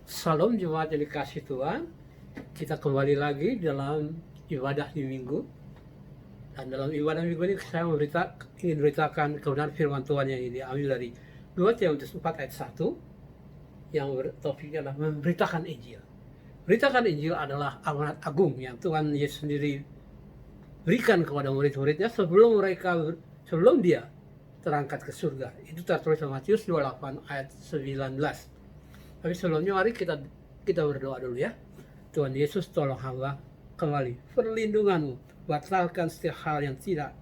Salam jemaat yang dikasih Tuhan. Kita kembali lagi dalam ibadah di minggu. Dan dalam ibadah minggu ini saya ingin beritakan kebenaran firman Tuhan yang diambil dari 2 Timotius 4 ayat 1 yang topiknya adalah memberitakan Injil. Beritakan Injil adalah amanat agung yang Tuhan Yesus sendiri berikan kepada murid-muridnya sebelum dia terangkat ke surga. Itu tertulis dalam Matius 28 ayat 19. Tapi sebelumnya mari kita berdoa dulu ya. Tuhan Yesus, tolong hamba kembali perlindungan-Mu, batalkan setiap hal yang tidak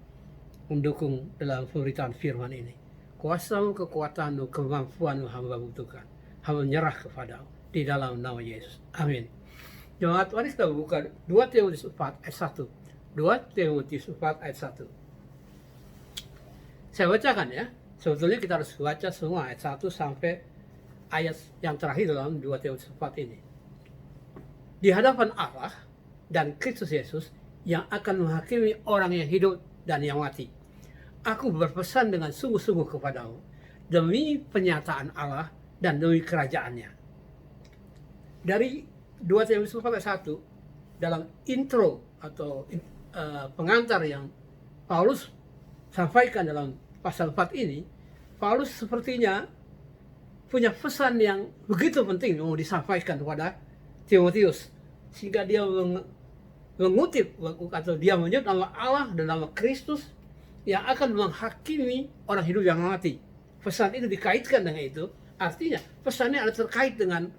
mendukung dalam pemberitaan firman ini. Kuasa-Mu, kekuatan-Mu, kemampuan-Mu hamba butuhkan. Hamba menyerah kepada-Mu di dalam nama Yesus. Amin. Jemaat, mari kita buka 2 Timotius 4 ayat 1. 2 Timotius 4 ayat 1. Saya bacakan ya. Sebetulnya kita harus baca semua ayat 1 sampai ayat yang terakhir dalam 2 Timotius 4 ini. Di hadapan Allah dan Kristus Yesus yang akan menghakimi orang yang hidup dan yang mati, aku berpesan dengan sungguh-sungguh kepadamu demi penyataan Allah dan demi kerajaannya. Dari 2 Timotius 4 ayat 1 dalam intro atau pengantar yang Paulus sampaikan dalam pasal 4 ini, Paulus sepertinya punya pesan yang begitu penting mau disampaikan kepada Timotius, sehingga dia mengutip atau dia menyebut nama Allah dan nama Kristus yang akan menghakimi orang hidup yang mati. Pesan itu dikaitkan dengan itu, artinya pesannya ada terkait dengan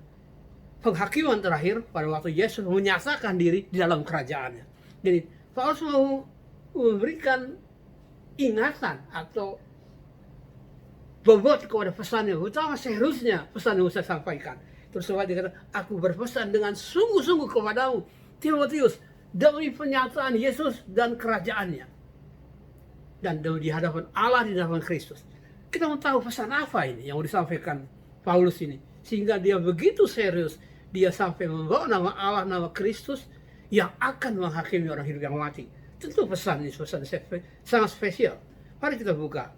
penghakiman terakhir pada waktu Yesus menyatakan diri di dalam kerajaannya. Jadi Paulus mau memberikan ingatan atau bobot kepada pesannya, utama seharusnya pesan yang saya sampaikan. Terus dia kata, aku berpesan dengan sungguh-sungguh kepadamu, Timotius, demi penyataan Yesus dan kerajaannya. Dan di hadapan Allah, di hadapan Kristus. Kita mau tahu pesan apa ini yang mau disampaikan Paulus ini. Sehingga dia begitu serius, dia sampai membawa nama Allah, nama Kristus, yang akan menghakimi orang hidup yang mati. Tentu pesan ini sangat spesial. Mari kita buka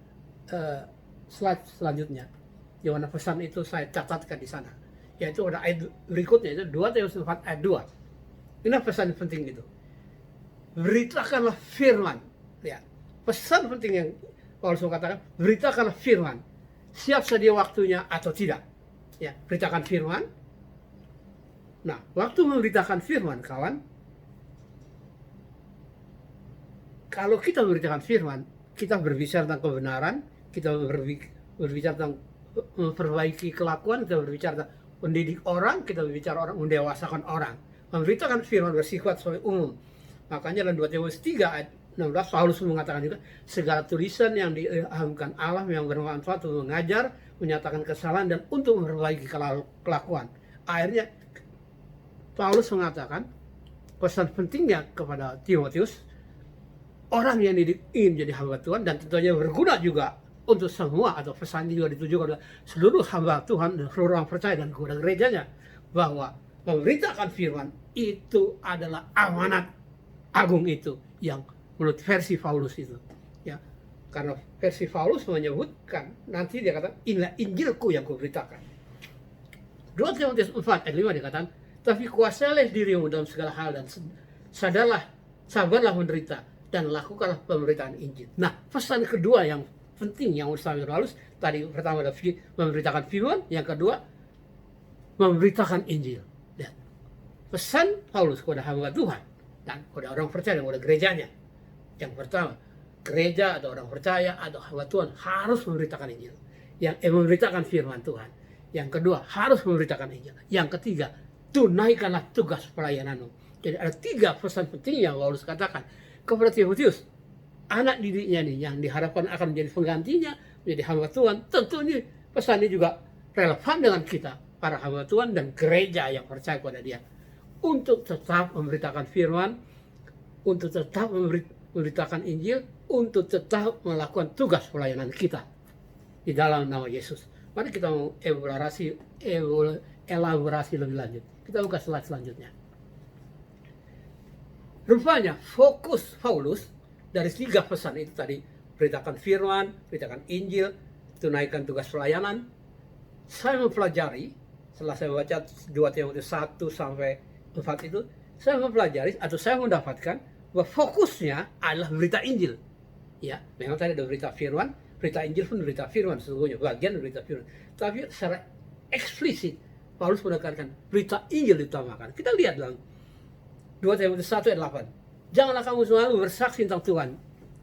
slide selanjutnya, di mana pesan itu saya catatkan di sana, yaitu ada ayat berikutnya, itu 2 Timotius 4 ayat 2. Ini pesan penting itu, beritakanlah firman ya. Pesan penting yang Paulus katakan, beritakanlah firman, siap sedia waktunya atau tidak ya. Beritakan firman. Nah, waktu memberitakan firman, kawan, kalau kita memberitakan firman, kita berbicara tentang kebenaran, kita berbicara tentang memperbaiki kelakuan, kita berbicara tentang mendidik orang, kita berbicara orang, mendewasakan orang. Memberitakan firman bersifat sebagai umum. Makanya dalam 2 Timotius 3 ayat 16, Paulus mengatakan juga, segala tulisan yang diilhamkan Allah yang bermanfaat untuk mengajar, menyatakan kesalahan, dan untuk memperbaiki kelakuan. Akhirnya Paulus mengatakan pesan pentingnya kepada Timotius, orang yang ingin jadi hamba Tuhan, dan tentunya berguna juga untuk semua, atau pesan juga ditujukan kepada seluruh hamba Tuhan dan seluruh orang percaya dan kepada gerejanya, bahwa memberitakan firman itu adalah amanat agung itu, yang menurut versi Paulus itu ya. Karena versi Paulus menyebutkan, nanti dia kata, inilah Injilku yang kuberitakan. 2 Timotius 4 ayat 5 dikatakan, tapi kuasailah dirimu dalam segala hal dan sabarlah menderita dan lakukanlah pemberitaan Injil. Nah, pesan kedua yang penting yang disampaikan Paulus tadi, pertama adalah memberitakan firman, yang kedua memberitakan Injil. Dan pesan Paulus kepada hamba Tuhan dan kepada orang percaya dan kepada gerejanya, yang pertama, gereja atau orang percaya atau hamba Tuhan harus memberitakan Injil, memberitakan firman Tuhan. Yang kedua, harus memberitakan Injil. Yang ketiga, tunaikanlah tugas pelayananmu. Jadi ada 3 pesan penting yang Paulus katakan kepada Timotius, anak didiknya nih, yang diharapkan akan menjadi penggantinya, menjadi hamba Tuhan. Tentu ini pesan ini juga relevan dengan kita, para hamba Tuhan dan gereja yang percaya kepada dia, untuk tetap memberitakan firman, untuk tetap memberitakan Injil, untuk tetap melakukan tugas pelayanan kita di dalam nama Yesus. Mari kita mau elaborasi lebih lanjut. Kita buka slide selanjutnya. Rupanya fokus Paulus dari 3 pesan itu tadi, beritakan firman, beritakan Injil, tunaikan tugas pelayanan, saya mempelajari setelah saya baca 2 Timotius 1 sampai 4 itu, saya mempelajari atau saya mendapatkan bahwa fokusnya adalah berita Injil. Ya, memang tadi ada berita firman, berita Injil pun berita firman sesungguhnya, bagian berita firman. Tapi secara eksplisit Paulus menekankan berita Injil diutamakan. Kita lihat dalam 2 Timotius 1 ayat 8. Janganlah kamu selalu bersaksi tentang Tuhan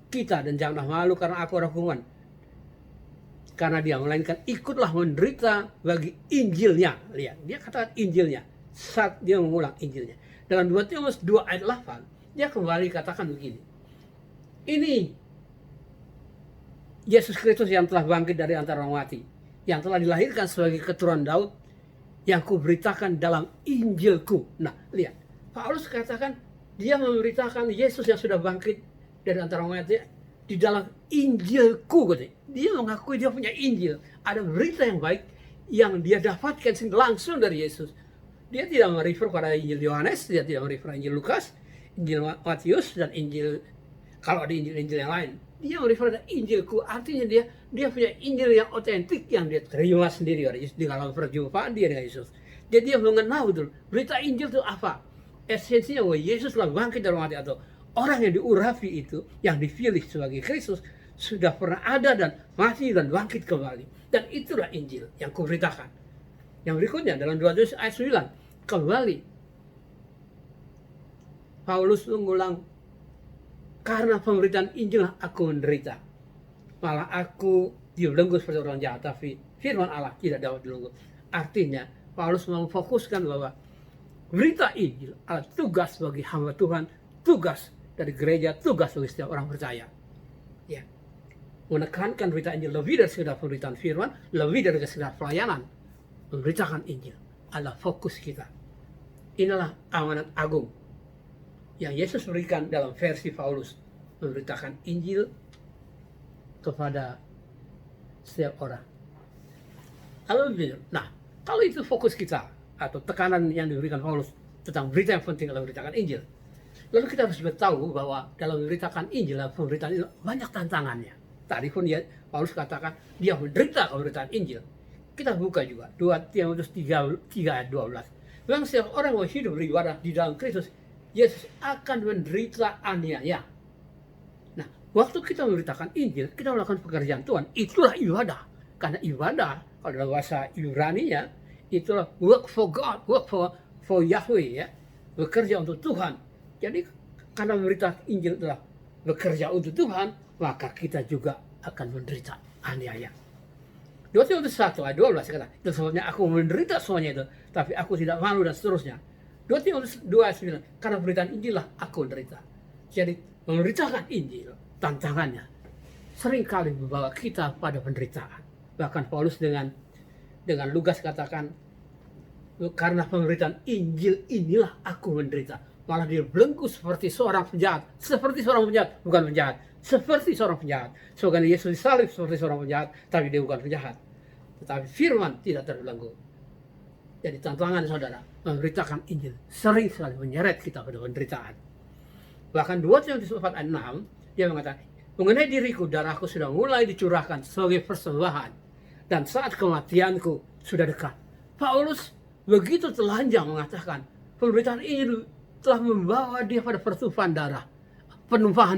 kita, dan janganlah malu karena aku orang hukuman. Karena dia, melainkan ikutlah menderita bagi Injilnya. Lihat, dia katakan Injilnya. Saat dia mengulang Injilnya. Dalam 2 Timotius 2 ayat 8, dia kembali katakan begini. Ini Yesus Kristus yang telah bangkit dari antara orang mati, yang telah dilahirkan sebagai keturunan Daud, yang kuberitakan dalam Injilku. Nah, lihat, Paulus katakan dia memberitakan Yesus yang sudah bangkit dari antara orang mati di dalam Injilku. Dia mengakui dia punya Injil, ada berita yang baik yang dia dapatkan langsung dari Yesus. Dia tidak merefer pada Injil Yohanes, dia tidak merefer Injil Lukas, Injil Matius, dan Injil, kalau ada Injil-Injil yang lain. Dia merefer pada Injilku, artinya dia punya Injil yang otentik yang dia terima sendiri dari Yesus di dalam perjumpaan dia dengan Yesus. Jadi dia mengenal betul berita Injil itu apa. Esensinya bahwa Yesus telah bangkit dari mati, atau orang yang diurapi itu, yang dipilih sebagai Kristus, sudah pernah ada dan mati dan bangkit kembali. Dan itulah Injil yang kuberitakan. Yang berikutnya dalam 2 Timotius ayat 9, kembali Paulus mengulang, karena pemberitaan Injil aku menderita, malah aku dibelenggu seperti orang jahat, tapi firman Allah tidak dapat dibelenggu. Artinya Paulus memfokuskan bahwa berita Injil adalah tugas bagi hamba Tuhan, tugas dari gereja, tugas bagi setiap orang percaya. Ya, menekankan berita Injil lebih dari sekedar pemberitaan firman, lebih dari sekedar pelayanan. Memberitakan Injil adalah fokus kita. Inilah amanat agung yang Yesus berikan dalam versi Paulus, memberitakan Injil kepada setiap orang. Lalu, nah, kalau itu fokus kita atau tekanan yang diberikan Paulus tentang berita yang penting adalah memberitakan Injil, lalu kita harus tahu bahwa dalam memberitakan Injil, pemberitaan Injil banyak tantangannya. Tadi pun Paulus katakan dia menderita pemberitaan Injil. Kita buka juga 2 Timotius 3 ayat 12. Memang setiap orang yang hidup beribadah di dalam Kristus Yesus akan menderita aniaya. Nah, waktu kita memberitakan Injil, kita melakukan pekerjaan Tuhan, itulah ibadah. Karena ibadah, kalau dalam bahasa Ibrani-nya, itulah work for God, work for Yahweh, ya. Bekerja untuk Tuhan. Jadi, karena memberitakan Injil adalah bekerja untuk Tuhan, maka kita juga akan menderita aniaya. 2 Timotius 1 ayat 12 kata, itu sebabnya aku menderita semuanya itu, tapi aku tidak malu, dan seterusnya. 2 Timotius 2 ayat 9, karena beritaan Injil lah aku menderita. Jadi memberitakan Injil, tantangannya seringkali membawa kita pada penderitaan. Bahkan Paulus dengan lugas katakan, karena pemberitaan Injil inilah aku menderita. Malah dia belenggu seperti seorang penjahat, bukan penjahat, seperti seorang penjahat. Soalnya Yesus disalib seperti seorang penjahat, tapi dia bukan penjahat. Tetapi firman tidak terbelenggu. Jadi tantangan saudara, memberitakan Injil sering sekali menyeret kita pada penderitaan. Bahkan 2 Timotius 4 ayat 6, dia mengatakan, mengenai diriku, darahku sudah mulai dicurahkan sebagai persembahan, dan saat kematianku sudah dekat. Paulus begitu telanjang mengatakan, pemberitaan Injil telah membawa dia pada penumpahan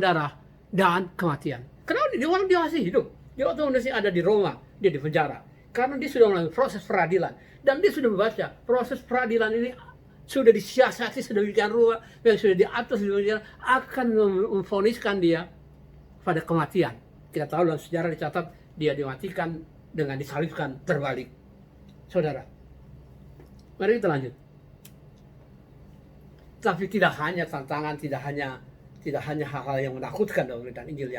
darah, dan kematian. Kenapa? Dia masih hidup. Dia waktu masih ada di Roma, dia di penjara. Karena dia sudah melalui proses peradilan. Dan dia sudah membaca proses peradilan ini sudah disiasati sedemikian rupa, yang sudah diatur sedemikian akan memvoniskan dia pada kematian. Kita tahu dalam sejarah dicatat dia dimatikan dengan disalibkan terbalik. Saudara, mari kita lanjut. Tapi tidak hanya tantangan, tidak hanya hal-hal yang menakutkan dalam pemberitaan Injil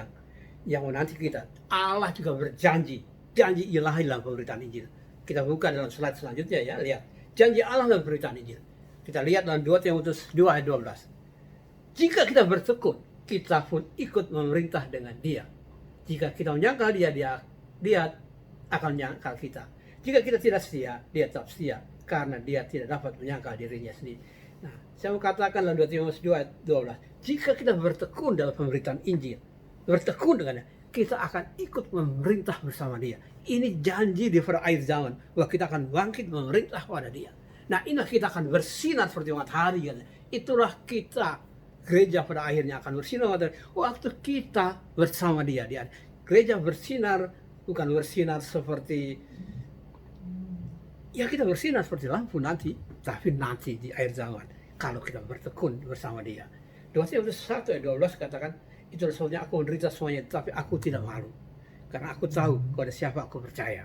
yang menanti kita. Allah juga berjanji, janji ilahi dalam pemberitaan Injil. Kita buka dalam slide selanjutnya, ya, lihat. Janji Allah dalam pemberitaan Injil. Kita lihat dalam 2 Timotius 2 ayat 12. Jika kita bertekun, kita pun ikut memerintah dengan dia. Jika kita menyangkal dia akan menyangkal kita. Jika kita tidak setia, dia tetap setia, karena dia tidak dapat menyangkal dirinya sendiri. Nah, saya mau katakan dalam 2 Timotius 2 ayat 12, jika kita bertekun dalam pemberitaan Injil, bertekun dengannya, kita akan ikut memerintah bersama dia. Ini janji di akhir zaman, bahwa kita akan bangkit memerintah pada dia. Nah, inilah kita akan bersinar seperti matahari. Itulah kita, gereja pada akhirnya akan bersinar matahari waktu kita bersama dia. Gereja bersinar, bukan bersinar seperti, ya kita bersinar seperti lampu nanti, tapi nanti di akhir zaman, kalau kita bertekun bersama dia. 2 Timotius 1 ayat 12 katakan, itulah sebabnya aku menderita semuanya, tapi aku tidak malu. Karena aku tahu kepada siapa aku percaya.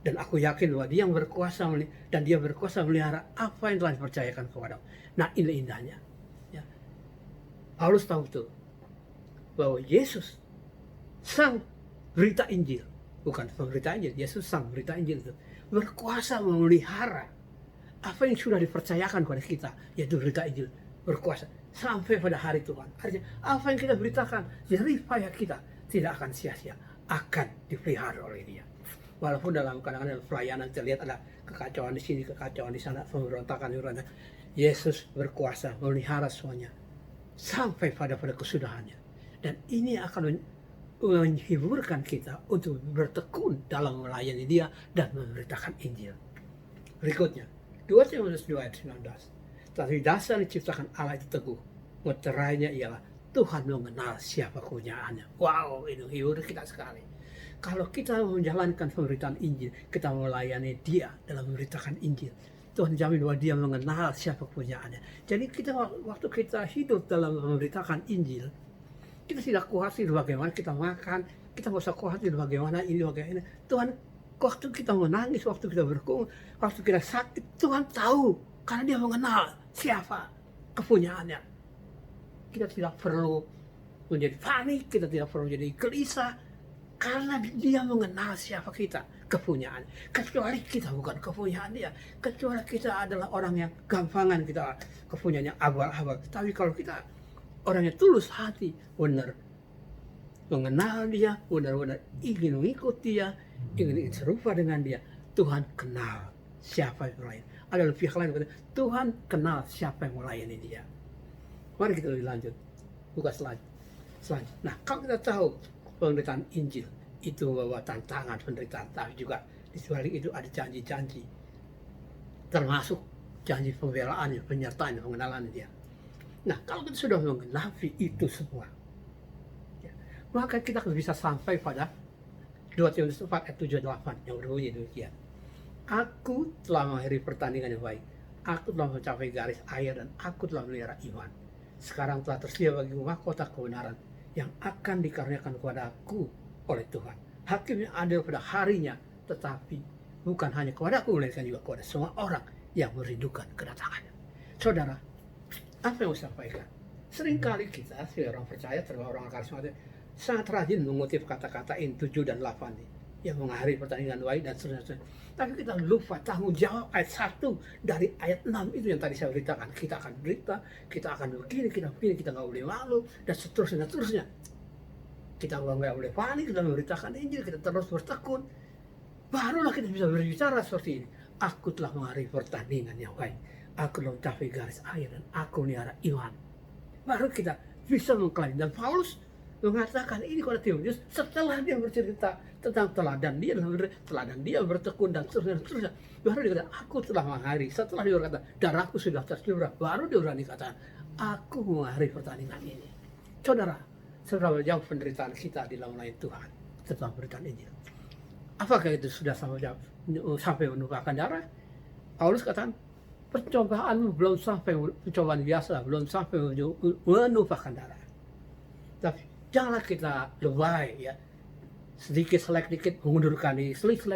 Dan aku yakin bahwa dia yang berkuasa dan dia berkuasa melihara apa yang telah dipercayakan kepadamu. Nah, ini indahnya. Ya. Paulus tahu tuh bahwa Yesus sang berita Injil, bukan pemberita Injil, Yesus sang berita Injil itu berkuasa memelihara apa yang sudah dipercayakan kepada kita, yaitu berita Injil, berkuasa sampai pada hari Tuhan. Artinya apa yang kita beritakan, jerih payah kita tidak akan sia-sia, akan dipelihara oleh dia. Walaupun dalam kadang-kadang pelayanan kita lihat ada kekacauan di sini, kekacauan di sana, pemberontakan, Yesus berkuasa memelihara semuanya sampai pada kesudahannya. Dan ini akan menghiburkan kita untuk bertekun dalam melayani dia dan memberitakan Injil. Berikutnya, 2 Timotius 2 ayat 19. Tapi dasar diciptakan Allah itu teguh, meterainya ialah Tuhan mengenal siapa kepunyaannya. Wow, itu hibur kita sekali. Kalau kita menjalankan pemberitaan Injil, kita melayani dia dalam memberitakan Injil, Tuhan jamin bahwa dia mengenal siapa kepunyaannya. Jadi kita waktu kita hidup dalam memberitakan Injil, kita tidak khawatir bagaimana kita makan, kita tidak usah khawatir bagaimana ini, bagaimana. Tuhan, waktu kita menangis, waktu kita bergumul, waktu kita sakit, Tuhan tahu, karena dia mengenal siapa kepunyaannya. Kita tidak perlu menjadi panik, kita tidak perlu menjadi gelisah, karena dia mengenal siapa kita, kepunyaan. Kecuali kita bukan kepunyaan dia, kecuali kita adalah orang yang gampangan, kita kepunyaannya abal-abal. Tapi kalau kita orang yang tulus hati, benar mengenal dia, benar-benar ingin mengikuti dia, ingin serupa dengan dia, Tuhan kenal siapa yang melayani. Ada pihak lain kata, Tuhan kenal siapa yang melayani dia. Mari kita lebih lanjut, buka selanjutnya. Nah, kalau kita tahu pemberitaan Injil itu membawa tantangan penderitaan, tapi juga di sebalik itu ada janji-janji, termasuk janji pembelaan, penyertaan, pengenalan dia. Nah, kalau kita sudah mengenapi itu semua, ya, maka kita bisa sampai pada 2 Timotius 4 ayat 7-8 yang berbunyi demikian. Aku telah mengakhiri pertandingan yang baik, aku telah mencapai garis akhir, dan aku telah melihara iman. Sekarang telah tersedia bagimu mahkota kebenaran yang akan dikaruniakan kepada aku oleh Tuhan. Hakim yang adil pada harinya, tetapi bukan hanya kepada aku, melainkan juga kepada semua orang yang merindukan kedatangannya. Saudara, apa yang saya sampaikan? Seringkali kita, sebagai orang percaya, terutama orang karismatik, sangat rajin mengutip kata-kata 7 dan 8 nih, yang mengakhiri pertandingan baik dan seterusnya. Tapi kita lupa tanggung jawab ayat 1 dari ayat 6 itu yang tadi saya beritakan. Kita akan berita, kita akan begini, kita nggak boleh malu, dan seterusnya. Kita nggak boleh panik, kita memberitakan Injil, kita terus bertekun. Barulah kita bisa berbicara seperti ini. Aku telah mengakhiri pertandingan yang baik, aku telah mencapai garis akhir, dan aku melihara iman. Baru kita bisa mengklaim. Dan Paulus mengatakan ini kepada Timotius setelah dia bercerita tentang teladan dia bertekun dan seterusnya. Baru dia kata, aku telah mengakhiri. Setelah dia berkata, darahku sudah tercurah, baru dia berani kata, aku mengakhiri pertandingan ini. Saudara, seberapa jauh penderitaan kita di dalam melayani Tuhan setelah penderitaan Injil? Apakah itu sudah sampai menumpahkan darah? Paulus katakan, percobaanmu belum sampai percobaan biasa, belum sampai menumpahkan darah. Tapi janganlah kita lebay, ya, sedikit mengundurkan diri, sedikit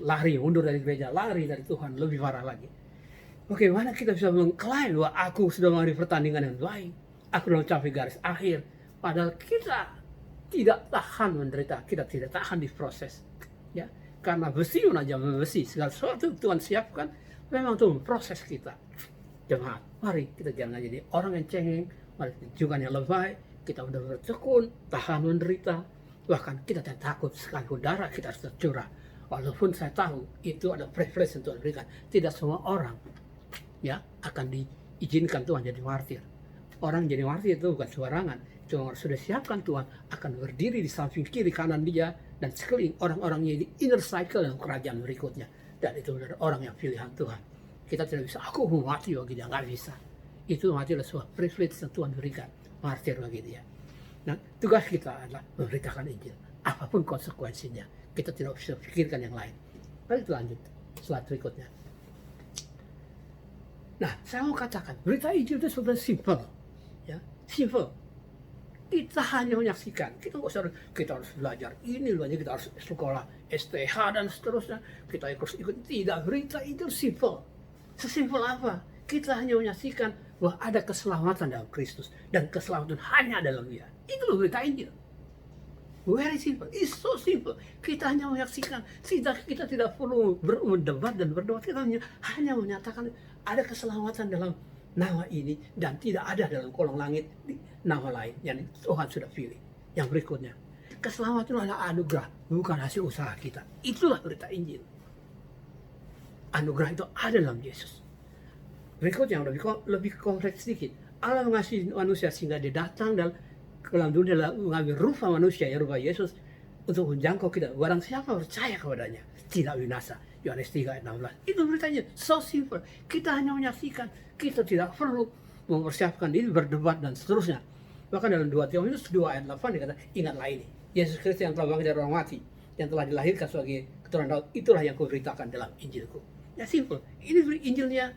lari mundur dari gereja, lari dari Tuhan, lebih parah lagi. Bagaimana kita bisa mengklaim bahwa aku sudah mengakhiri pertandingan yang baik, aku sudah mencapai garis akhir, padahal kita tidak tahan menderita, kita tidak tahan diproses, ya, karena besi menajam besi, segala sesuatu Tuhan siapkan memang untuk memproses kita. Jemaat, mari kita jangan jadi orang yang cengeng, mari kita juga yang lebay. Kita udah bertekun, tahan menderita, bahkan kita tidak takut sekalipun darah kita harus tercurah. Walaupun saya tahu itu ada privilege yang Tuhan berikan, tidak semua orang, ya, akan diizinkan Tuhan jadi martir. Orang jadi martir itu bukan sembarangan. Tuhan sudah siapkan, Tuhan akan berdiri di samping kiri kanan dia dan sekeliling orang-orangnya di inner cycle dalam kerajaan berikutnya. Dan itu adalah orang yang pilihan Tuhan. Kita tidak bisa, aku mau mati bagi dia, nggak bisa. Itu mati adalah sebuah privilege yang Tuhan berikan, martir bagi dia. Nah, tugas kita adalah memberitakan Injil, apapun konsekuensinya. Kita tidak bisa pikirkan yang lain. Mari kita lanjut slide berikutnya. Nah, saya mau katakan, berita Injil itu sebenarnya simple, ya, simple. Kita hanya menyaksikan, kita harus belajar ini, kita harus sekolah STH dan seterusnya, kita ikut tidak. Berita itu simple, sesimpel apa? Kita hanya menyaksikan bahwa ada keselamatan dalam Kristus dan keselamatan hanya dalam Dia. Itu loh berita Injil. Very simple, it's so simple. Kita hanya menyaksikan, kita tidak perlu berdebat dan berdebat. Kita hanya menyatakan ada keselamatan dalam nama ini dan tidak ada dalam kolong langit nama lain yang Tuhan sudah pilih. Yang berikutnya, keselamatan adalah anugerah, bukan hasil usaha kita. Itulah berita Injil. Anugerah itu ada dalam Yesus. Berikut yang lebih kompleks sedikit. Allah mengasihi manusia sehingga dia datang dalam dunia mengambil rupa manusia, ya rupa Yesus, untuk menjangkau kita. Barang siapa percaya kepadanya tidak binasa. Yohanes 3 ayat 16. Itu beritanya, so simple. Kita hanya menyaksikan, kita tidak perlu mempersiapkan diri, berdebat dan seterusnya. Bahkan dalam 2 Timotius 2 ayat 8 dikatakan, ingatlah ini, Yesus Kristus yang telah bangkit dari orang mati, yang telah dilahirkan sebagai keturunan Daud, itulah yang kuberitakan dalam Injilku. Ya simple. Ini Injilnya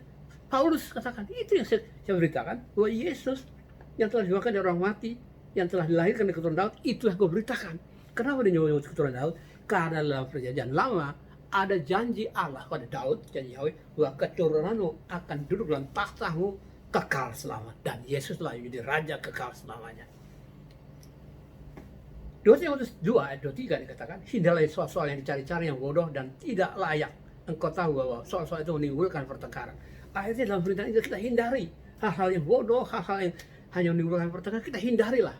Paulus katakan, itu yang saya beritakan, bahwa Yesus yang telah dibangkitkan dari orang mati, yang telah dilahirkan dari keturunan Daud, itulah kuberitakan. Kenapa dia nyebut keturunan Daud? Karena dalam perjanjian lama ada janji Allah pada Daud, janji Yahweh, bahwa keturunanmu akan duduk dalam takhtamu kekal selama, dan Yesuslah yang menjadi raja kekal selamanya. 2 Timotius 2 ayat 23 dikatakan, hindarilah soal-soal yang dicari-cari yang bodoh dan tidak layak. Engkau tahu bahwa soal-soal itu menimbulkan pertengkaran. Akhirnya dalam perintah itu kita hindari hal-hal yang bodoh, hal-hal yang hanya menimbulkan pertengkaran, kita hindarilah.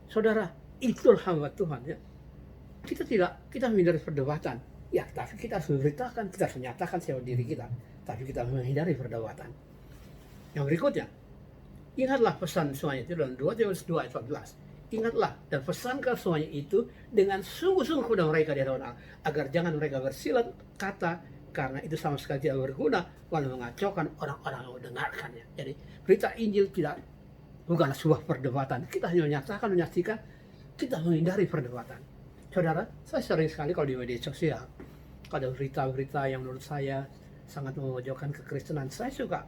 Saudara, itulah hamba Tuhan, ya. Kita menghindari perdebatan. Ya, tapi kita harus memberitakan, kita harus menyatakan siapa diri kita. Tapi kita menghindari perdebatan. Yang berikutnya, ingatlah pesan semuanya itu dalam 2 Timotius 2 ayat 14. Ingatlah dan pesankan semuanya itu dengan sungguh-sungguh kepada mereka di hadapan Allah, agar jangan mereka bersilat kata, karena itu sama sekali tidak berguna, malah mengacaukan orang-orang yang mendengarkannya. Jadi berita Injil bukanlah sebuah perdebatan. Kita hanya menyatakan, menyaksikan, kita menghindari perdebatan. Saudara, saya sering sekali kalau di media sosial ada berita-berita yang menurut saya sangat memojokkan kekristenan, saya suka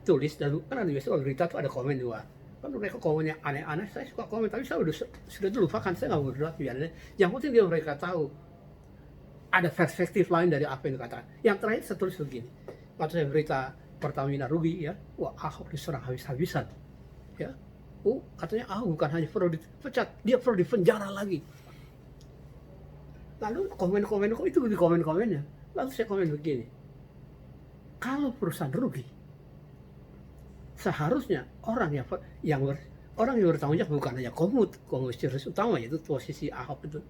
tulis, dan kan ada biasanya berita itu ada komen juga. Kan mereka komennya aneh-aneh, saya suka komen, tapi saya sudah lupakan, saya nggak berdoa biarnya. Yang penting dia mereka tahu ada perspektif lain dari apa yang dikatakan. Yang terakhir saya tulis begini, waktu saya berita Pertamina rugi, ya, wah Ahok diserang habis-habisan, ya, katanya Ahok bukan hanya perlu dipecat, dia perlu dipenjara lagi. Lalu komen-komen itu di komen-komennya, lalu saya komen begini, kalau perusahaan rugi, seharusnya orang yang bertanggung jawab bukan hanya komisaris utama, yaitu posisi Ahok itu,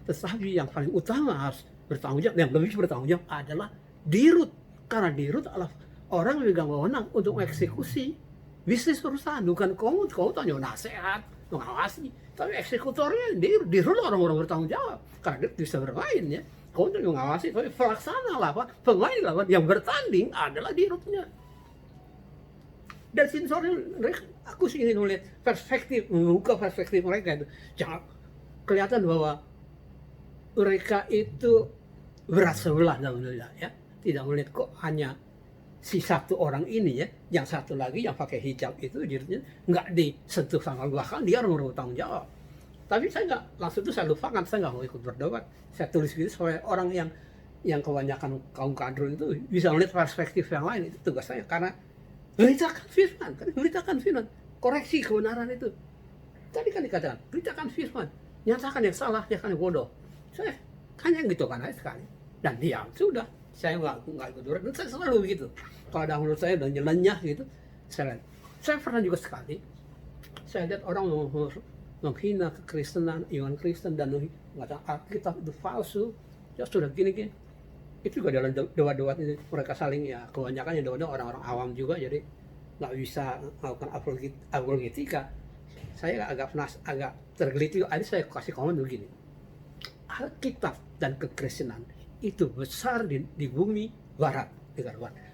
tetapi yang paling utama harus bertanggung jawab, yang lebih bertanggung jawab adalah Dirut, karena Dirut adalah orang yang memegang wewenang untuk mengeksekusi bisnis perusahaan, bukan Komut hanya nasihat, mengawasi, tapi eksekutornya Dirut orang-orang bertanggung jawab, karena dia bisa bermain, ya. Komut mengawasi, tapi pelaksana lah, pemain lah, yang bertanding adalah Dirutnya. Dan sini sore aku sih ingin melihat perspektif, membuka perspektif mereka itu. Jangan kelihatan bahwa mereka itu berat sebelah dalam dunia, ya. Tidak melihat kok hanya si satu orang ini, ya, yang satu lagi yang pakai hijab itu dirutnya nggak disentuh sama, bahkan dia orang bertanggung jawab. Tapi saya nggak, langsung itu saya lupakan, saya nggak mau ikut berdebat. Saya tulis gitu supaya orang yang kebanyakan kaum kadrun itu bisa melihat perspektif yang lain. Itu tugas saya, karena beritakan firman, koreksi kebenaran itu. Tadi kan dikatakan, beritakan firman, nyatakan yang salah, nyatakan yang bodoh. Saya hanya gitu kan aja sekali, dan diam, sudah. Saya nggak ikut berdebat, dan saya selalu begitu. Kalau ada menurut saya udah nyeleneh gitu, saya pernah juga sekali, saya lihat orang menghina kekristenan, iman Kristen, dan mengatakan Alkitab itu palsu, ya sudah gini. Itu juga dalam debat-debat ini mereka saling, ya, kebanyakan yang debatnya orang-orang awam juga, jadi nggak bisa melakukan apologetika. saya agak tergelitik, ada saya kasih komen begini. Alkitab dan kekristenan itu besar di bumi barat,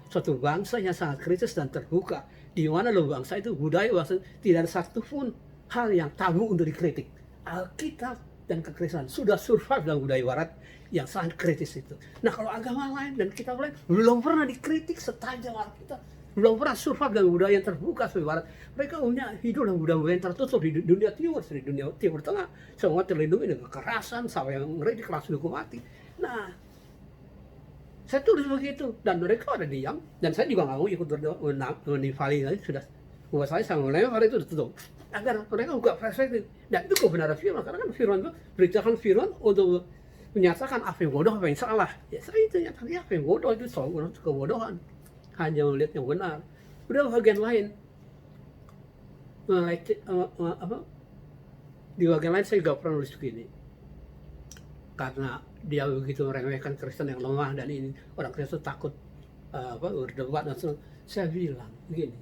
suatu bangsa yang sangat kritis dan terbuka, di mana loh bangsa itu, budaya bangsa tidak ada satupun hal yang tabu untuk dikritik. Alkitab dan kekristenan sudah survive dalam budaya barat yang sangat kritis itu. Nah, kalau agama lain dan kitab lain belum pernah dikritik setajam Alkitab, belum pernah survive dalam budaya yang terbuka seperti barat. Mereka punya hidup dalam budaya yang tertutup di dunia timur, di dunia timur tengah, semua terlindungi dengan kekerasan sampai yang ngeri kelas hukum mati. Nah, saya tulis begitu dan mereka ada diam, dan saya juga nggak mau ikut menivali lagi, sudah buat saya sama lempar itu tutup agar mereka buka perspektif. Dan itu kebenaran firman, karena kan firman itu beritakan firman untuk menyatakan apa yang bodoh, apa yang salah. Ya saya itu nyatakan apa yang bodoh itu soal kebodohan, hanya melihat yang benar. Udah bagian lain di bagian lain saya juga pernah nulis begini, karena dia begitu meremehkan Kristen yang lemah dan ini orang Kristen takut berdebat dan saya bilang begini,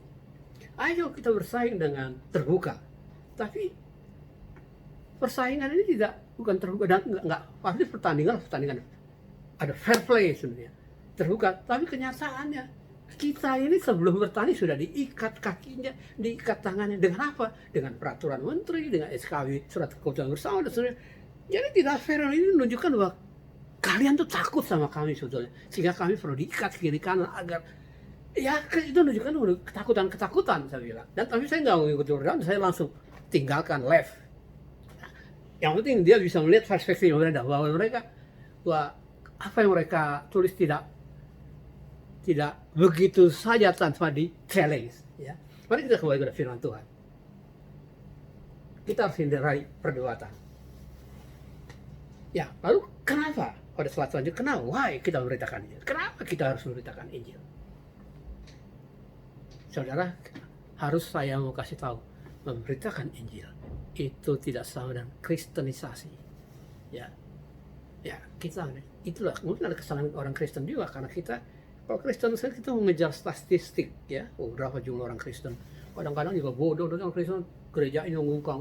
ayo kita bersaing dengan terbuka, tapi persaingan ini bukan terbuka dan nggak pasti pertandingan ada fair play sebenarnya terbuka, tapi kenyataannya kita ini sebelum bertanding sudah diikat kakinya, diikat tangannya dengan apa? Dengan peraturan menteri, dengan SKW, surat keputusan bersama dan sebagainya. Jadi tidak fair. Ini menunjukkan bahwa kalian tuh takut sama kami sebetulnya, sehingga kami perlu diikat kiri kanan agar ya itu menunjukkan ketakutan saya bilang. Dan tapi saya nggak mengikuti orderan, saya langsung tinggalkan left. Yang penting dia bisa melihat perspektif mereka, bahwa apa yang mereka tulis tidak begitu saja tanpa di challenge. Ya, mari kita kembali kepada firman Tuhan. Kita harus hindari perdebatan. Ya, lalu kenapa pada saat selanjutnya, kenapa why kita memberitakan Injil? Kenapa kita harus memberitakan Injil? Saudara, harus saya mau kasih tahu, memberitakan Injil itu tidak sama dengan kristenisasi. Ya, kita itulah mungkin ada kesalahan orang Kristen juga, karena kalau Kristen kita mengejar statistik, ya, berapa jumlah orang Kristen. Kadang-kadang juga bodoh dengan Kristen, gereja ini mengungkap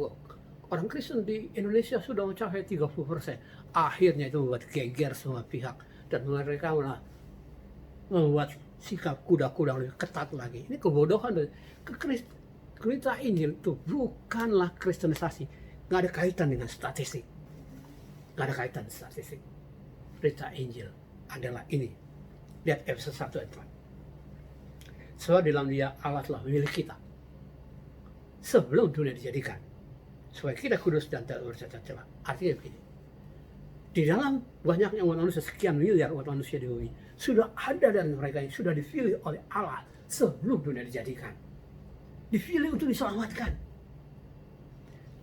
orang Kristen di Indonesia sudah mencapai 30%. Akhirnya itu membuat geger semua pihak dan mereka malah membuat sikap kuda-kuda lebih ketat lagi. Ini kebodohan. Berita Injil itu bukanlah kristenisasi, nggak ada kaitan dengan statistik, Berita Injil adalah ini. Lihat Efesus 1 ayat 4. Sebab dalam Dia Allah telah memilih kita sebelum dunia dijadikan, supaya kita kudus dan tak bercacat celah. Artinya begini, di dalam banyaknya umat manusia, sekian miliar umat manusia di bumi, sudah ada dari mereka yang sudah dipilih oleh Allah sebelum dunia dijadikan, dipilih untuk diselamatkan.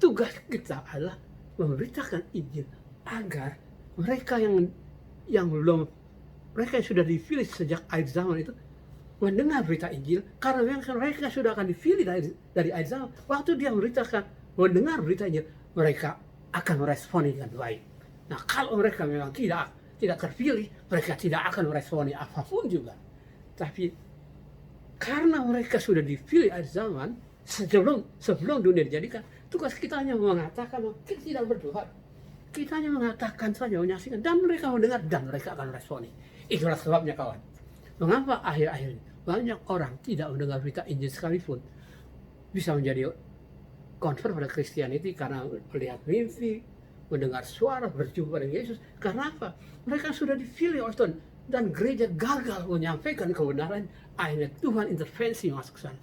Tugas kita adalah memberitakan Injil agar mereka yang sudah dipilih sejak akhir zaman itu mendengar berita Injil, karena mereka sudah akan dipilih dari akhir zaman. Waktu dia mendengar berita Injil, mereka akan meresponi dengan baik. Nah, kalau mereka memang tidak terpilih, mereka tidak akan meresponi apapun juga. Tapi karena mereka sudah dipilih akhir zaman, sebelum dunia dijadikan, tugas kita hanya mengatakan, kita tidak berdoa, kita hanya mengatakan saja, menyaksikan, dan mereka mendengar dan mereka akan meresponi. Itulah sebabnya kawan, mengapa akhir-akhir ini banyak orang tidak mendengar berita Injil sekalipun bisa menjadi convert pada Kristianiti, karena melihat mimpi, mendengar suara, berjumpa dengan Yesus. Karena apa? Mereka sudah dipilih oleh Tuhan dan gereja gagal menyampaikan kebenaran. Akhirnya Tuhan intervensi masuk ke sana.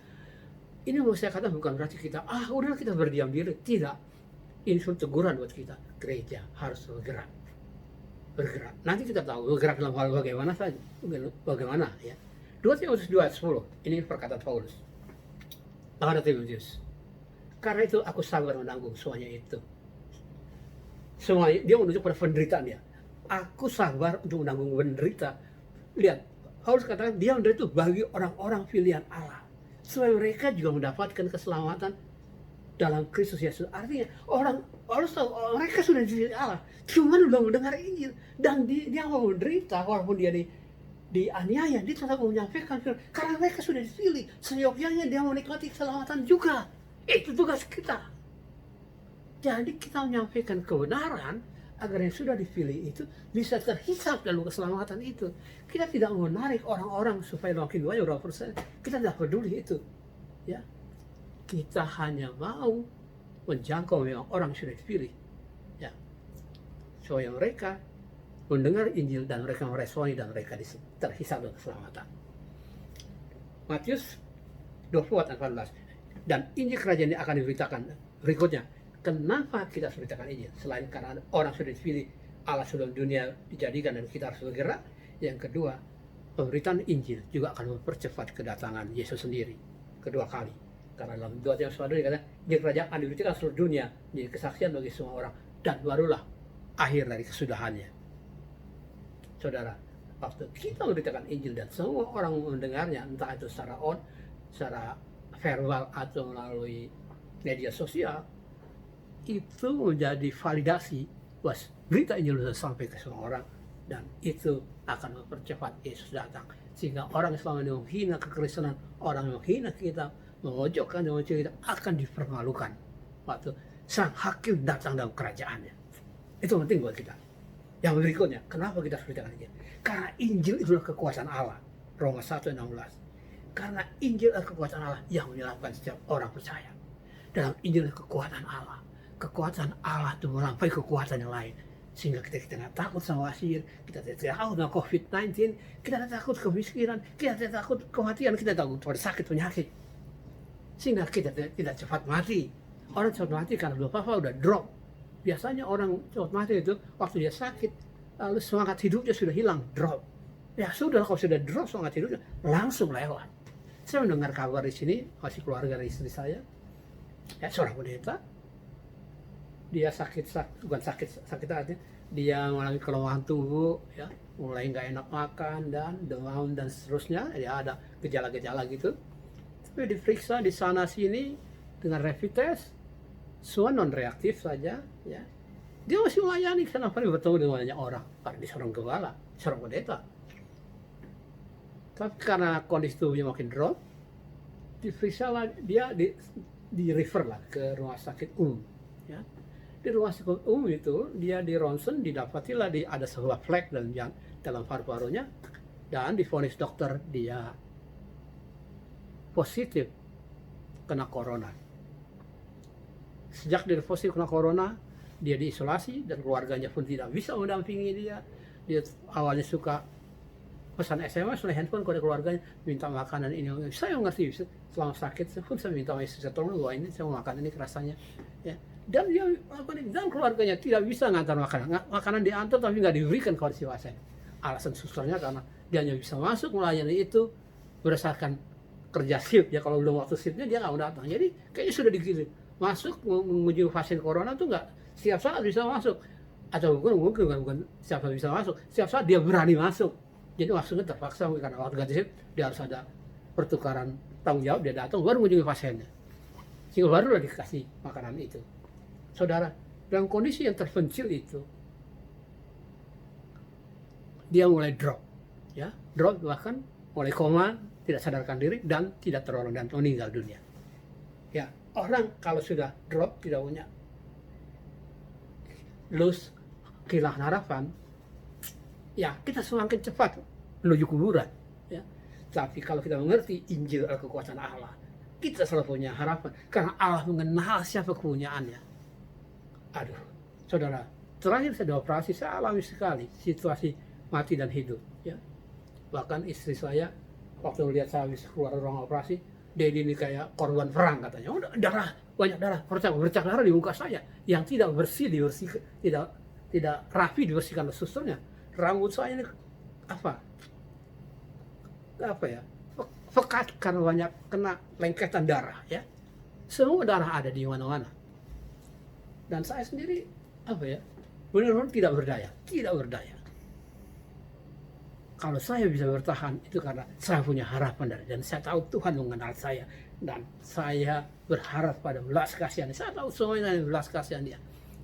Ini mau saya katakan bukan berarti kita udah kita berdiam diri, tidak. Ini suatu teguran buat kita. Gereja harus bergerak. Nanti kita tahu bergerak dalam hal bagaimana ya. 2 Timotius 2 ayat 10. Ini perkataan Paulus kepada Timotius. Karena itu aku sabar menanggung semuanya itu. Semuanya dia menunjuk pada penderitaan dia. Aku sabar untuk menanggung penderita. Lihat, Paulus katakan dia menderita itu bagi orang-orang pilihan Allah, supaya mereka juga mendapatkan keselamatan dalam Kristus Yesus. Artinya Paulus tahu mereka sudah dipilih Allah, cuma belum mendengar Injil, dan dia mau menderita walaupun dia dianiaya, dia tetap menyampaikan karena mereka sudah dipilih. Seyogyanya dia menikmati keselamatan juga. Itu tugas kita. Jadi kita menyampaikan kebenaran agar yang sudah dipilih itu bisa terhisap dalam keselamatan itu. Kita tidak menarik orang-orang supaya makin banyak berapa persen. Kita tidak peduli itu. Ya, kita hanya mau menjangkau memang orang yang sudah dipilih. Ya, supaya mereka mendengar Injil dan mereka meresponi dan mereka terhisap dalam keselamatan. Matius 24:18. Dan Injil kerajaan ini akan diberitakan berikutnya. Kenapa kita harus beritakan Injil? Selain karena orang sudah dipilih, Allah sudah dunia dijadikan dan kita harus bergerak. Yang kedua, pemberitaan Injil juga akan mempercepat kedatangan Yesus sendiri kedua kali. Karena dalam 2 Timotius 1 dikatakan, Injil kerajaan akan diberitakan seluruh dunia, menjadi kesaksian bagi semua orang, dan barulah akhir dari kesudahannya. Saudara, waktu kita memberitakan Injil dan semua orang mendengarnya, entah itu secara verbal atau melalui media sosial, itu menjadi validasi bahwa berita Injil sudah sampai ke semua orang, dan itu akan mempercepat Yesus datang, sehingga orang yang selama ini menghina kekristenan, orang yang menghina kita, memojokkan dan mencuri kita, akan dipermalukan waktu sang hakim datang dalam kerajaannya. Itu penting buat kita. Yang berikutnya, kenapa kita harus beritakan Injil? Karena Injil itulah kekuasaan Allah. Roma 1:16. Karena Injil adalah kekuasaan Allah yang menyelamatkan setiap orang percaya. Dalam Injil adalah kekuatan Allah. Kekuatan Allah itu melampaui kekuatan yang lain. Sehingga kita tidak takut sama Asir, kita tidak takut sama COVID-19, kita tidak takut kemiskinan, kita tidak takut kematian, kita tidak takut pada sakit penyakit. Sehingga kita tidak cepat mati. Orang cepat mati karena belum apa-apa udah drop. Biasanya orang cepat mati itu waktu dia sakit, lalu semangat hidupnya sudah hilang, drop. Ya sudah, kalau sudah drop semangat hidupnya, langsung lewat. Saya mendengar kabar di sini, masih keluarga dari istri saya, ya seorang pendeta, dia bukan sakit hati, dia mengalami kelemahan tubuh, ya, mulai nggak enak makan dan demam dan seterusnya, ya ada gejala-gejala gitu. Tapi diperiksa di sana sini dengan rapid test, semua non reaktif saja, ya. Dia masih melayani karena bertemu dengan banyak orang, karena dia seorang gembala, seorang pendeta. Tapi karena kondisi tubuhnya makin drop, diperiksa lah, dia di refer lah ke rumah sakit umum, ya. Di rumah sakit umum itu dia di ronsen, didapatilah ada sebuah flek dalam paru-parunya, dan divonis dokter dia positif kena corona. Sejak dia positif kena corona, dia diisolasi dan keluarganya pun tidak bisa mendampingi dia. Dia awalnya suka pesan SMS oleh handphone kepada keluarganya, minta makanan ini. Saya mengerti, selama sakit pun saya minta istri saya, tolong bahwa ini saya mau makan ini rasanya, ya. Dan dia dan keluarganya tidak bisa ngantar makanan diantar tapi nggak diberikan kepada si pasien. Alasan susternya karena dia hanya bisa masuk melayani itu berdasarkan kerja shift, ya. Kalau belum waktu shiftnya dia nggak mau datang. Jadi kayaknya sudah dikirim masuk mengunjungi pasien corona tuh nggak setiap saat bisa masuk, atau bukan setiap saat bisa masuk, setiap saat dia berani masuk. Jadi maksudnya terpaksa karena waktu ganti shift dia harus ada pertukaran tanggung jawab, dia datang baru mengunjungi pasiennya, sehingga barulah dikasih makanan itu. Saudara, dalam kondisi yang terpencil itu, dia mulai drop, ya, drop bahkan mulai koma, tidak sadarkan diri dan tidak tertolong dan meninggal dunia. Ya, orang kalau sudah drop tidak punya kehilangan harapan, ya kita semakin cepat menuju kuburan, ya. Tapi kalau kita mengerti Injil adalah kekuasaan Allah, kita selalu punya harapan karena Allah mengenal siapa kepunyaannya. Aduh, saudara, terakhir saya dioperasi, saya alami sekali situasi mati dan hidup, ya. Bahkan istri saya waktu melihat saya habis keluar ruang operasi, Dedi ini kayak korban perang katanya. Udah darah, banyak darah, bercak darah di muka saya yang tidak bersih, dibersihkan, tidak rapi dibersihkan oleh susternya. Rambut saya ini apa ya, pekat karena banyak kena lengketan darah, ya. Semua darah ada di mana-mana. Dan saya sendiri benar-benar tidak berdaya. Kalau saya bisa bertahan itu karena saya punya harapan dan saya tahu Tuhan mengenal saya dan saya berharap pada belas kasihan. Saya tahu semuanya belas kasihan dia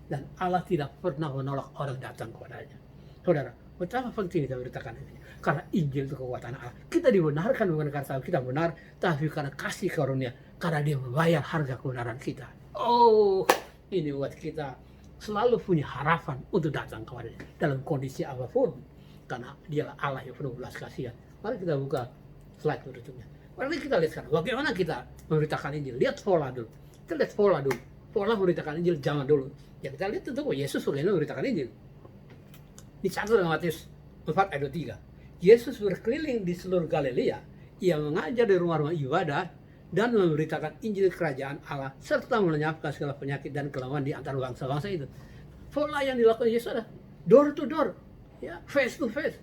dan Allah tidak pernah menolak orang datang kepadanya. Saudara, betapa penting kita beritakan ini. Karena Injil itu kekuatan Allah. Kita dibenarkan bukan karena kita benar, tapi karena kasih karunia, karena Dia membayar harga kebenaran kita. Oh, Ini buat kita selalu punya harapan untuk datang kepada Dia dalam kondisi apapun, karena Dialah Allah yang penuh belas kasihan. Mari kita buka slide berikutnya. Mari kita lihat sekarang bagaimana kita memberitakan Injil. Lihat pola dulu. Kita lihat pola dulu. Pola memberitakan Injil zaman dulu. Ya kita lihat tentu Yesus bagaimana memberitakan Injil. Dicatat dalam Matius 4 ayat 23. Yesus berkeliling di seluruh Galilea. Ia mengajar di rumah-rumah ibadah dan memberitakan Injil kerajaan Allah serta melenyapkan segala penyakit dan kelemahan di antara bangsa-bangsa itu. Pola yang dilakukan Yesus adalah door to door, ya, face to face.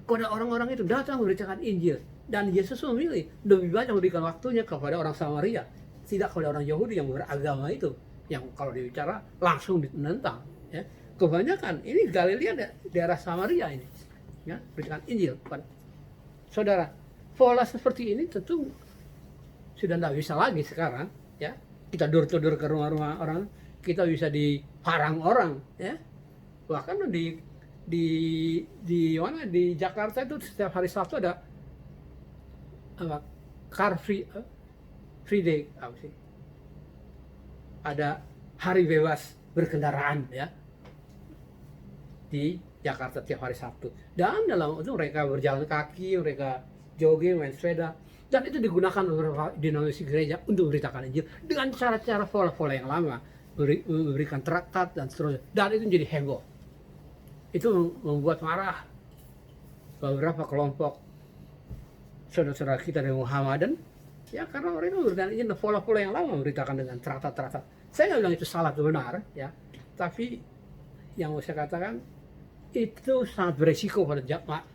Kepada orang-orang itu datang memberitakan Injil, dan Yesus memilih lebih banyak memberikan waktunya kepada orang Samaria, tidak kepada orang Yahudi yang beragama itu, yang kalau dibicara langsung ditentang. Ya. Kebanyakan ini Galilea daerah Samaria ini, ya, berikan Injil kepada saudara. Pola seperti ini tentu sudah tidak bisa lagi sekarang, ya. Kita door to door ke rumah-rumah orang, kita bisa diparang orang, ya. Bahkan di mana di Jakarta itu setiap hari Sabtu ada car free day, apa sih? Ada hari bebas berkendaraan, ya, di Jakarta tiap hari Sabtu. Dan dalam itu mereka berjalan kaki, mereka jogging, main sepeda, dan itu digunakan beberapa denominasi gereja untuk memberitakan Injil dengan cara-cara pola-pola yang lama, memberikan traktat dan seterusnya, dan itu menjadi heboh. Itu membuat marah beberapa kelompok saudara-saudara kita dari Muhammadan, ya, karena mereka memberikan Injil pola-pola yang lama, memberitakan dengan traktat-traktat. Saya nggak bilang itu salah atau benar, ya, tapi yang mau saya katakan itu sangat beresiko pada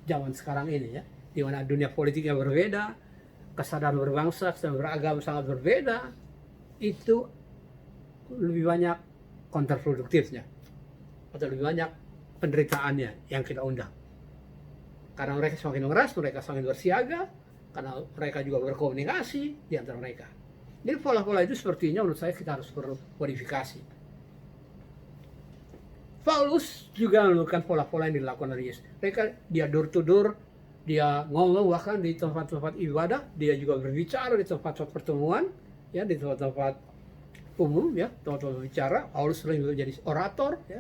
zaman sekarang ini, ya, di mana dunia politiknya berbeda, kesadaran berbangsa, kesadaran beragama sangat berbeda, itu lebih banyak kontraproduktifnya atau lebih banyak penderitaannya yang kita undang. Karena mereka semakin mengeras, mereka semakin bersiaga, karena mereka juga berkomunikasi di antara mereka. Jadi pola-pola itu sepertinya menurut saya kita harus bermodifikasi. Paulus juga melakukan pola-pola yang dilakukan oleh Yesus. Dia door to door, dia ngomong bahkan di tempat-tempat ibadah, dia juga berbicara di tempat-tempat pertemuan, ya, di tempat-tempat umum, ya, tempat-tempat berbicara. Paulus sering menjadi orator, ya,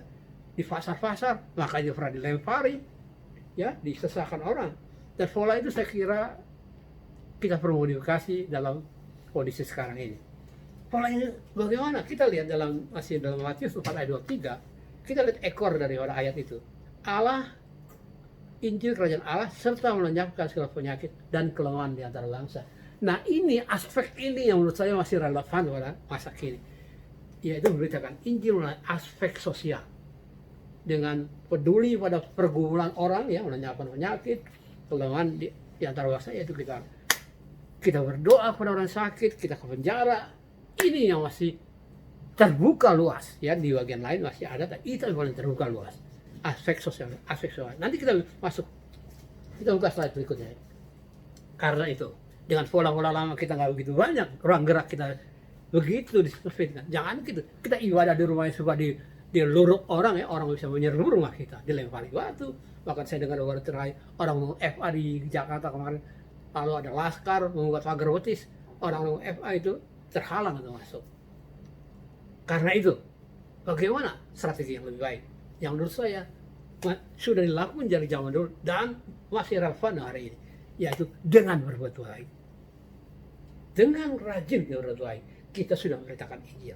di pasar-pasar, makanya pernah dilempari, ya, disesahkan orang. Dan pola itu saya kira kita perlu modifikasi dalam kondisi sekarang ini. Pola ini bagaimana? Kita lihat masih dalam Matius 4 ayat 23, kita lihat ekor dari ayat itu. Allah, Injil kerajaan Allah serta melenyapkan segala penyakit dan kelemahan di antara bangsa. Nah, ini aspek ini yang menurut saya masih relevan pada masa kini, yaitu memberitakan Injil melalui aspek sosial dengan peduli pada pergumulan orang, ya, melenyapkan penyakit, kelemahan di antara bangsa, yaitu kita berdoa kepada orang sakit, kita ke penjara. Ini yang masih terbuka luas, ya, di bagian lain masih ada, tapi itu yang paling terbuka luas. Aspek sosial. Nanti kita buka slide berikutnya. Karena itu, dengan pola-pola lama kita nggak begitu banyak ruang gerak kita begitu disempitkan. Jangan gitu, kita ibadah di rumah yang suka diluruk orang, ya, orang bisa menyerbu rumah kita, dilempari batu. Bahkan saya dengar baru terakhir orang mau FA di Jakarta kemarin, lalu ada laskar membuat pagar betis, orang mau FA itu terhalang untuk masuk. Karena itu, bagaimana strategi yang lebih baik? Yang menurut saya sudah dilakukan dari zaman dulu dan masih relevan hari ini, yaitu dengan berbuat baik. Dengan rajin berbuat baik, kita sudah memberitakan Injil.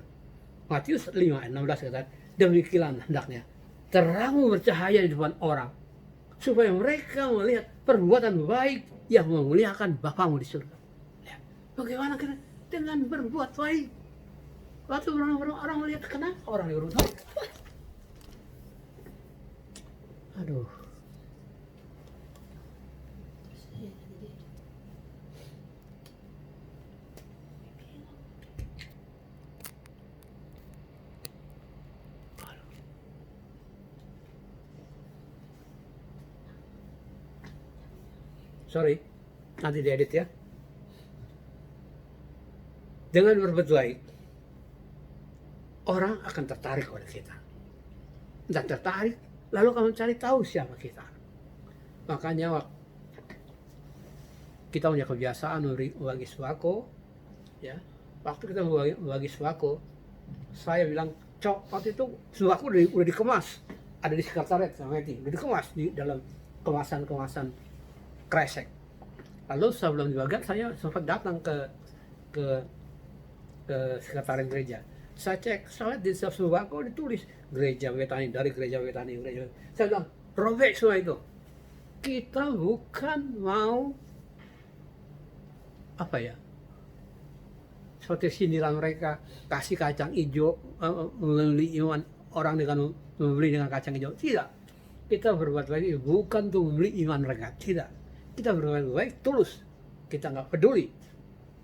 Matius 5 ayat 16 kata, demikian hendaknya terangmu bercahaya di depan orang, supaya mereka melihat perbuatan baik yang memuliakan Bapamu di surga. Ya, bagaimana kita dengan berbuat baik? Waktu orang melihat, kenapa orang yang berbuat baik? Aduh. Sorry, nanti diedit, ya. Dengan berbuat baik, orang akan tertarik pada kita. Dan tertarik, lalu kamu cari tahu siapa kita. Makanya kita punya kebiasaan membagi sembako, ya. Waktu kita membagi sembako, saya bilang waktu itu sembako udah dikemas, ada di sekretariat sama Eti, udah dikemas di dalam kemasan kresek. Lalu sebelum dibagian saya sempat datang ke sekretariat gereja. Saya cek, saya lihat di setiap sembako ditulis gereja Wetani, dari gereja Wetani, gereja. Saya bilang, robek semua itu. Kita bukan mau apa ya, seperti sindiran mereka, kasih kacang hijau, membeli iman orang dengan membeli dengan kacang hijau. Tidak. Kita berbuat baik bukan untuk membeli iman mereka. Tidak. Kita berbuat baik tulus. Kita nggak peduli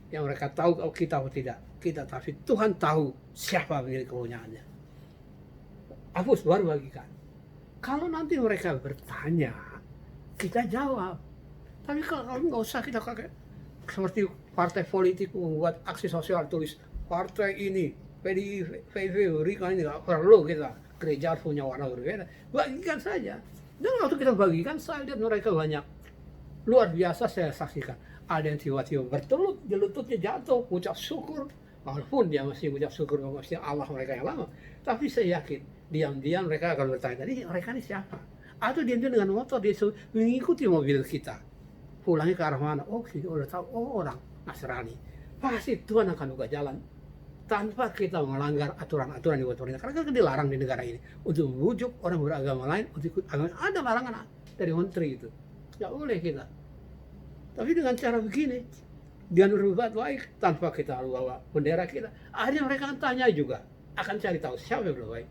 yang mereka tahu kalau kita atau tidak. Kita, tapi Tuhan tahu siapa pemilik kepunyaannya. Hapus baru bagikan. Kalau nanti mereka bertanya, kita jawab. Tapi kalau nggak usah kita pakai seperti partai politik membuat aksi sosial, tulis partai ini, PDIP, kan ini nggak perlu kita. Gereja harus punya warna berbeda. Bagikan saja. Dan waktu kita bagikan, saya lihat mereka banyak. Luar biasa saya saksikan. Ada yang tiba-tiba bertelut, di lututnya jatuh, ucap syukur. Walaupun dia masih ucap syukur, masih Allah mereka yang lama. Tapi saya yakin, diam-diam mereka akan bertanya, tadi mereka ini siapa? Atau diam-diam dengan motor, dia mengikuti mobil kita. Pulangnya ke arah mana? Oh, kita udah tahu, oh orang Nasrani. Pasti Tuhan akan buka jalan. Tanpa kita melanggar aturan-aturan di buat pemerintah. Karena kan dilarang di negara ini. Untuk membujuk orang beragama lain, untuk ikut agama. Ada larangan dari menteri itu. Nggak boleh kita. Tapi dengan cara begini, dia berbuat baik tanpa kita bawa bendera kita. Akhirnya mereka akan tanya juga. Akan cari tahu siapa yang berbuat baik.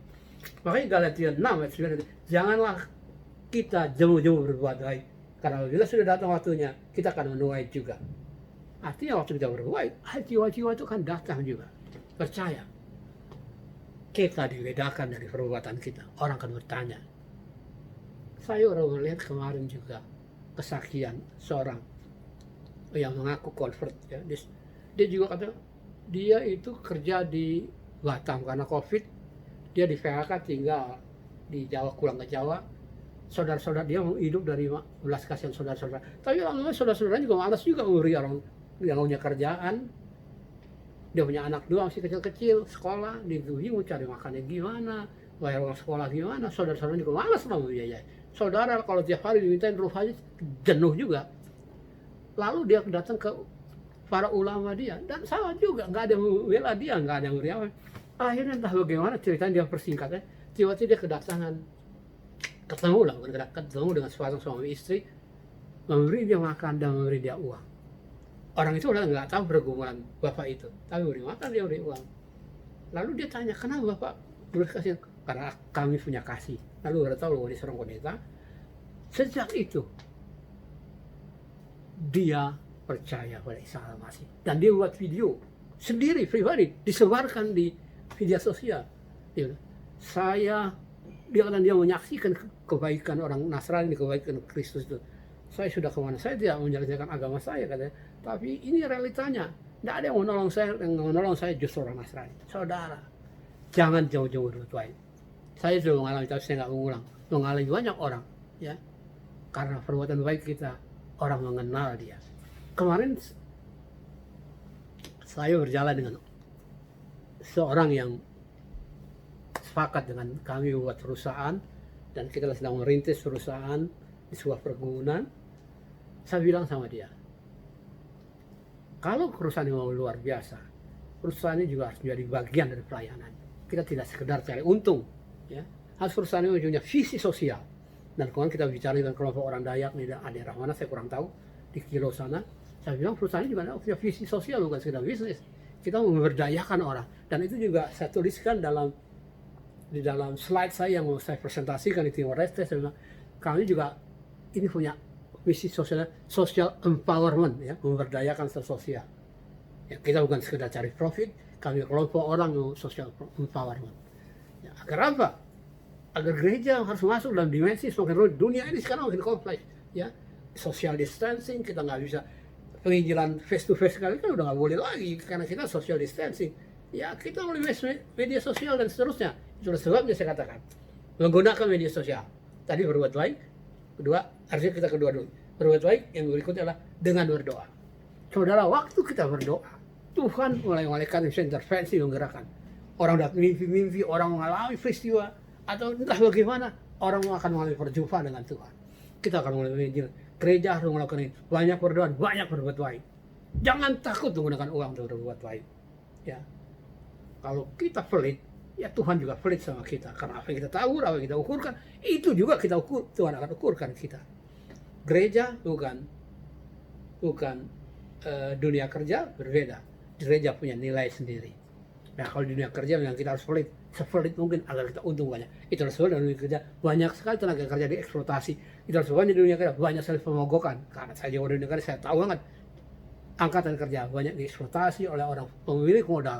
Makanya Galatia 6 ayat 9, janganlah kita jemu-jemu berbuat baik. Karena bila sudah datang waktunya, kita akan menuai juga. Artinya waktu kita berbuat baik, jiwa-jiwa itu akan datang juga. Percaya. Kita dibedakan dari perbuatan kita. Orang akan bertanya. Saya orang melihat kemarin juga kesaksian seorang yang mengaku convert, ya. Dia juga kata dia itu kerja di Batam karena COVID, dia di PHK tinggal di Jawa, pulang ke Jawa. Saudara-saudara dia mau hidup dari belas kasihan saudara-saudara. Tapi lama-lama saudara-saudaranya juga malas juga memberi orang yang punya kerjaan. Dia punya anak dua masih kecil-kecil, sekolah, dia bingung cari makannya gimana, bayar uang sekolah gimana. Saudara-saudara juga malas lah membiayai. Saudara kalau tiap hari dimintain rupiah jenuh juga. Lalu dia datang ke para ulama dia, dan sama juga, nggak ada yang membela dia, nggak ada yang beri apa. Akhirnya entah bagaimana ceritanya dia persingkatnya, tiba-tiba dia ketemu dengan suami istri, memberi dia makan dan memberi dia uang. Orang itu udah nggak tahu pergumulan bapak itu, tapi beri makan dia beri uang. Lalu dia tanya, kenapa bapak berkasih? Karena kami punya kasih. Lalu udah tahu loh, dia seorang pendeta. Sejak itu dia percaya pada Isa Al-Masih, dan dia buat video sendiri pribadi disebarkan di media sosial. Dia menyaksikan kebaikan orang Nasrani, kebaikan Kristus itu. Saya sudah kemana, saya tidak menjalankan agama saya katanya, tapi ini realitanya. Tidak ada yang menolong saya, justru orang Nasrani. Saudara, jangan jauh-jauh berbuat baik. Saya sudah mengalami, tapi saya nggak mengulang. Mengalami banyak orang, ya, karena perbuatan baik kita, orang mengenal dia. Kemarin saya berjalan dengan seorang yang sepakat dengan kami buat perusahaan, dan kita sedang merintis perusahaan di sebuah perkebunan. Saya bilang sama dia, kalau perusahaan ini mau luar biasa, perusahaan ini juga harus menjadi bagian dari pelayanan. Kita tidak sekedar cari untung, ya. Harus perusahaan ini punya visi sosial. Dan kemarin kita bicara dengan kelompok orang Dayak di daerah mana saya kurang tahu, di Kilo sana. Saya bilang perusahaan ini juga punya visi sosial, bukan sekedar bisnis. Kita memberdayakan orang, dan itu juga saya tuliskan di dalam slide saya yang mau saya presentasikan di Timor Leste. Saya bilang kami juga ini punya visi sosial, social empowerment, ya, memberdayakan secara sosial. Ya, kita bukan sekedar cari profit, kami kelompok orang yang social empowerment. Ya, agar apa? Agar gereja harus masuk dalam dimensi semakin rumit. Dunia ini sekarang makin kompleks, ya. Social distancing, kita nggak bisa penginjilan face to face kali kan udah nggak boleh lagi karena kita social distancing. Ya, kita melalui media sosial dan seterusnya. Itulah sebabnya saya katakan menggunakan media sosial. Tadi berbuat baik, kedua harusnya kita kedua dulu. Berbuat baik, yang berikutnya adalah dengan berdoa. Saudara, waktu kita berdoa, Tuhan mulai malaikat bisa intervensi menggerakkan orang udah mimpi-mimpi, orang mengalami peristiwa, atau entah bagaimana, orang akan mengalami perjumpaan dengan Tuhan. Kita akan mulai menginjil. Gereja harus melakukan ini. Banyak berdoa, banyak berbuat baik. Jangan takut menggunakan uang untuk berbuat baik. Ya, kalau kita pelit, ya Tuhan juga pelit sama kita. Karena apa yang kita tahu, apa yang kita ukurkan, itu juga kita ukur. Tuhan akan ukurkan kita. Gereja bukan dunia kerja, berbeda. Gereja punya nilai sendiri. Nah, kalau di dunia kerja memang kita harus pelit, sepelit mungkin agar kita untung banyak. Itu harus dalam dunia kerja banyak sekali tenaga kerja dieksploitasi. Itu harus banyak di dunia kerja banyak sekali pemogokan. Karena saya juga di dunia kerja, saya tahu banget angkatan kerja banyak dieksploitasi oleh orang pemilik modal.